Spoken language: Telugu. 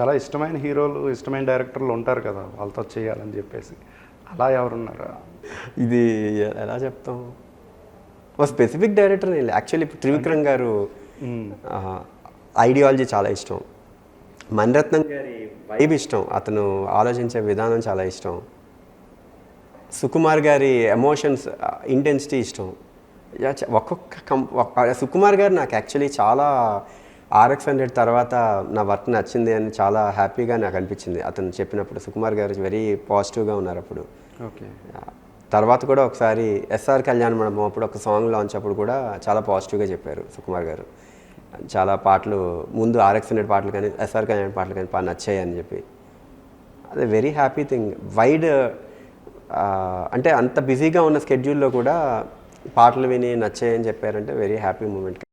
చాలా ఇష్టమైన హీరోలు, ఇష్టమైన డైరెక్టర్లు ఉంటారు కదా, వాళ్ళతో చేయాలని చెప్పేసి. అలా ఎవరున్నారు? ఇది ఎలా చెప్తాం, ఒక స్పెసిఫిక్ డైరెక్టర్ యాక్చువల్లీ. ఇప్పుడు త్రివిక్రమ్ గారు ఐడియాలజీ చాలా ఇష్టం, మణిరత్నం గారి వైబ్ ఇష్టం, అతను ఆలోచించే విధానం చాలా ఇష్టం, సుకుమార్ గారి ఎమోషన్స్ ఇంటెన్సిటీ ఇష్టం. ఒక్కొక్క సుకుమార్ గారు నాకు యాక్చువల్లీ చాలా RX-100 తర్వాత నా వర్క్ నచ్చింది అని చాలా హ్యాపీగా నాకు అనిపించింది అతను చెప్పినప్పుడు. సుకుమార్ గారు వెరీ పాజిటివ్గా ఉన్నారు అప్పుడు. ఓకే. తర్వాత కూడా ఒకసారి SR కళ్యాణ మండపం అప్పుడు ఒక సాంగ్ లాంచ్ అప్పుడు కూడా చాలా పాజిటివ్గా చెప్పారు సుకుమార్ గారు. చాలా పాటలు ముందు RX-100 పాటలు కానీ SR కళ్యాణ పాటలు కానీ బాగా నచ్చాయి అని చెప్పి. అదే వెరీ హ్యాపీ థింగ్. వైడ్ అంటే అంత బిజీగా ఉన్న స్కెడ్యూల్లో కూడా పాటలు విని నచ్చాయని చెప్పారంటే వెరీ హ్యాపీ మూమెంట్.